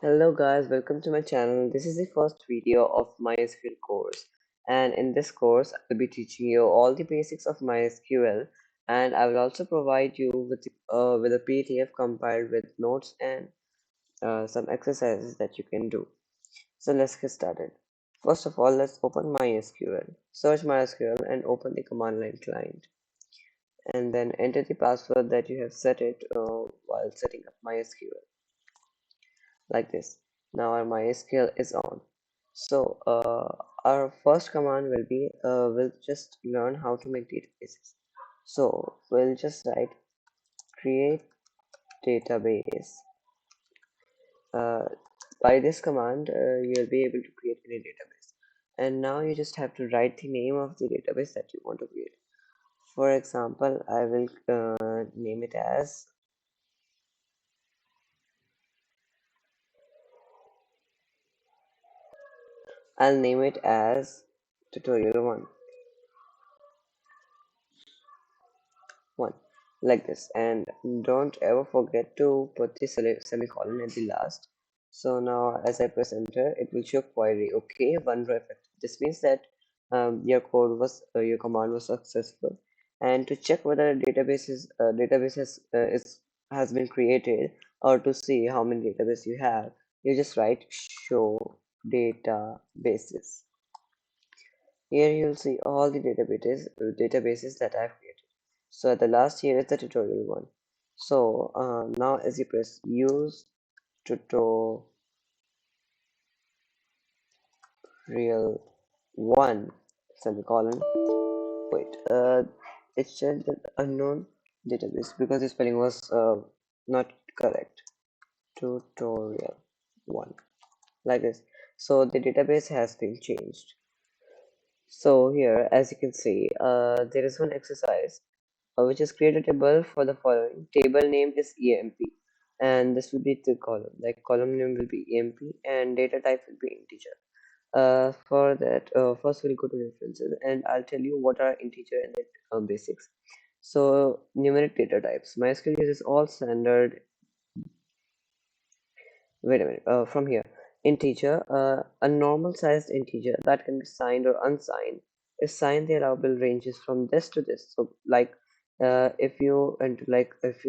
Hello guys, welcome to my channel. This is the first video of MySQL course, and in this course I will be teaching you all the basics of MySQL, and I will also provide you with a PDF compiled with notes and some exercises that you can do. So let's get started. First of all, let's open MySQL. Search MySQL and open the command line client, and then enter the password that you have set it while setting up MySQL. Like this. Now our MySQL is on. So our first command will be we'll just learn how to make databases. So we'll just write create database. uh, by this command you'll be able to create any database, and now you just have to write the name of the database that you want to create. For example, I will name it as tutorial 1, like this, and don't ever forget to put the semicolon at the last. So now as I press enter, it will show query okay 1 row effect. This means that your command was successful. And to check whether a database has been created, or to see how many database you have, you just write show databases. Here you'll see all the databases that I've created. So at the last, here is the tutorial 1. So now as you press use tutorial 1 semicolon, wait, it said that unknown database because the spelling was not correct. Tutorial 1, like this. So the database has been changed. So here, as you can see, there is one exercise which is create a table for the following. Table name is EMP, and this will be the column. Like column name will be EMP, and data type will be integer. For that, first we'll go to references, and I'll tell you what are integer and basics. So numeric data types. MySQL uses all standard. Wait a minute. From here, integer, a normal sized integer that can be signed or unsigned. If signed, the allowable ranges from this to this. So, like, if you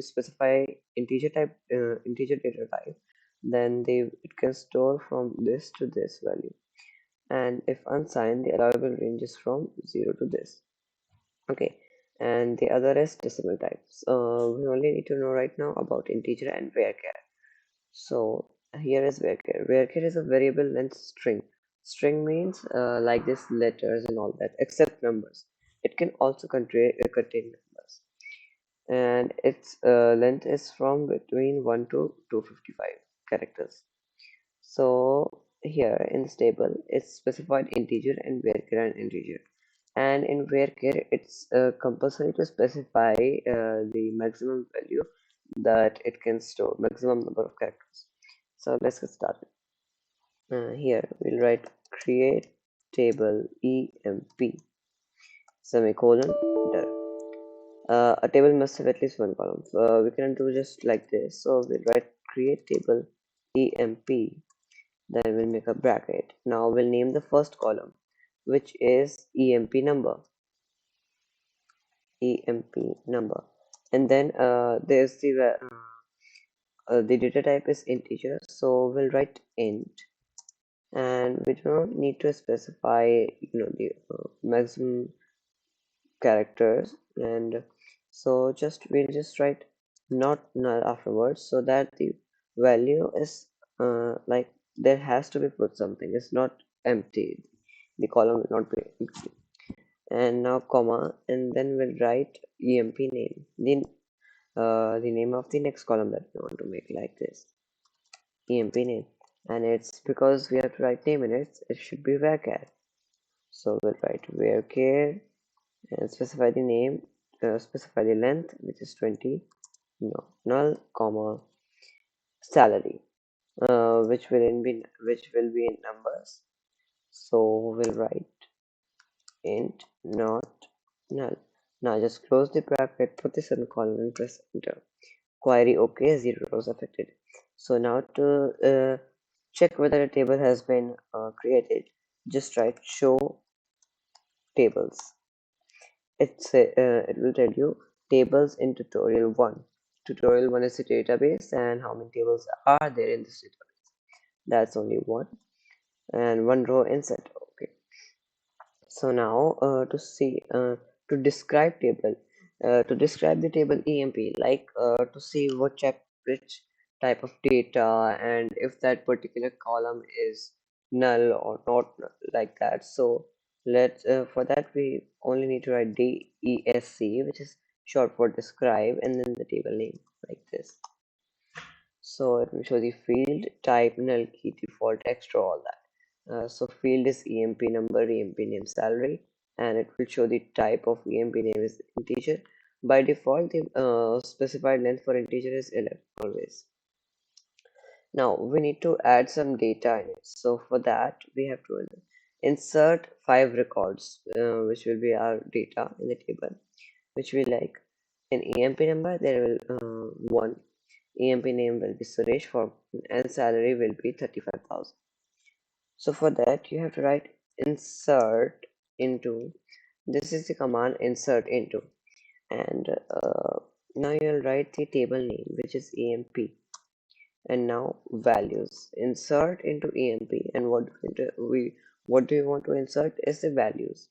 specify integer data type, then it can store from this to this value. And if unsigned, the allowable ranges from 0 to this. Okay. And the other is decimal types. We only need to know right now about integer and varchar. So here is varchar. Varchar is a variable length string. String means like this letters and all that, except numbers. It can also contain numbers, and its length is from between 1 to 255 characters. So here in this table, it's specified integer and varchar and integer. And in varchar, it's compulsory to specify the maximum value that it can store, maximum number of characters. So let's get started. Here we'll write create table emp semicolon done. A table must have at least one column. We can do just like this. So we'll write create table emp, then we'll make a bracket. Now we'll name the first column, which is emp number. emp number, and then there's the data type is integer, so we'll write int, and we do not need to specify the maximum characters, and so we'll just write not null afterwards, so that the value is like there has to be put something. It's not empty, the column will not be empty. And now comma, and then we'll write emp name, the name of the next column that we want to make, like this, emp name. And it's because we have to write name in it, it should be varchar. So we'll write varchar and specify the name, specify the length, which is 20, no, null, comma, salary, which will be in numbers. So we'll write int not null. Now just close the bracket, put this semicolon, and press enter. Query okay, 0 rows affected. So now to check whether a table has been created, just write show tables. It will tell you tables in tutorial 1. Tutorial 1 is the database and how many tables are there in this database. That's only one, and one row insert. Okay. So now to describe table, to describe the table EMP, like to see which type of data and if that particular column is null or not null, like that. So let's for that we only need to write DESC, which is short for describe, and then the table name like this. So it will show the field, type, null key, default, extra, all that. So field is EMP number, EMP name, salary, and it will show the type of EMP name is integer. By default, the specified length for integer is 11 always. Now we need to add some data in it. So for that, we have to insert 5 records, which will be our data in the table, which we like. In EMP number, there will one. EMP name will be Suresh for and salary will be 35,000. So for that you have to write insert into. This is the command insert into, and now you'll write the table name, which is EMP, and now values. Insert into EMP, and what do you want to insert is the values.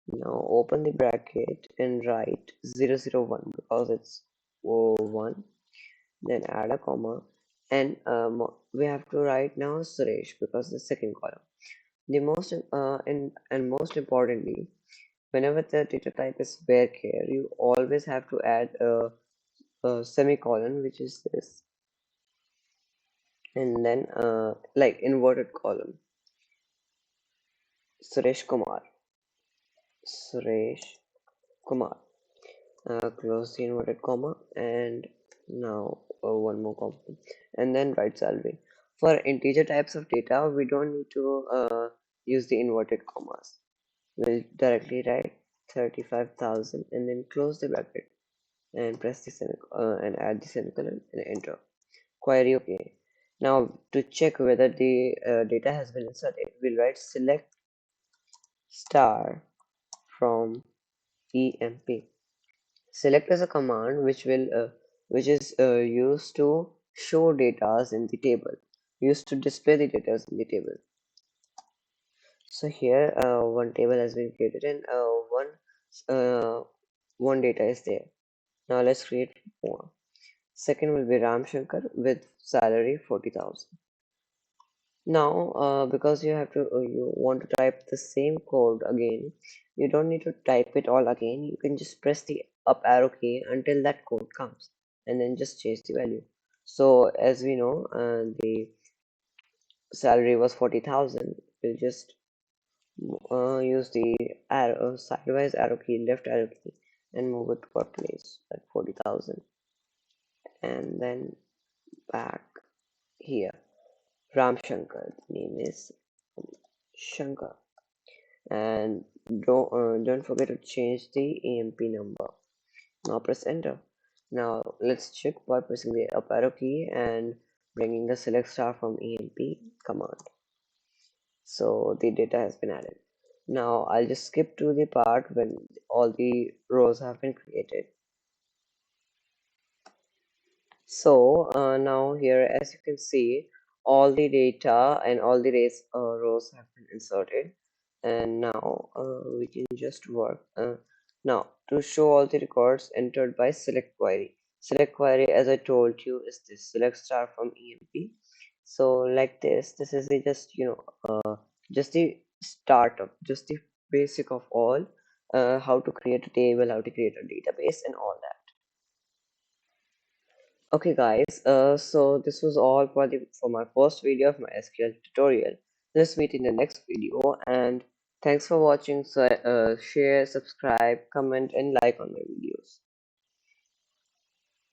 Now open the bracket and write 001 because it's 1, then add a comma, and we have to write now Suresh because the second column. The most importantly, whenever the data type is varchar, you always have to add a semicolon, which is this, and then like inverted column, Suresh Kumar, Suresh Kumar. Close the inverted comma, and now one more comma, and then write salary. For integer types of data, we don't need to use the inverted commas. We'll directly write 35,000 and then close the bracket and press the and add the semicolon and enter. Query OK. Now to check whether the data has been inserted, we'll write select star from EMP. Select is a command which is used to show data in the table, used to display the data in the table. So here one table has been created and uh, one data is there. Now let's create more. Second will be Ram Shankar with salary 40,000. Now because you want to type the same code again, you don't need to type it all again. You can just press the up arrow key until that code comes and then just change the value. So as we know, the salary was 40,000. We'll just use the arrow sidewise arrow key, left arrow key, and move it to our place at 40,000, and then back here. Ram Shankar, the name is Shankar, and don't forget to change the EMP number. Now press enter. Now let's check by pressing the up arrow key and bringing the select star from EMP command. So the data has been added. Now I'll just skip to the part when all the rows have been created. So now here, as you can see, all the data and all the rows have been inserted, and now we can just work. Now to show all the records entered by select query. Select query, as I told you, is this select star from EMP. So like this is the just the start of just the basic of all, how to create a table, how to create a database, and all that. Okay guys, so this was all for my first video of my SQL tutorial. Let's meet in the next video, and thanks for watching. So share, subscribe, comment and like on my videos.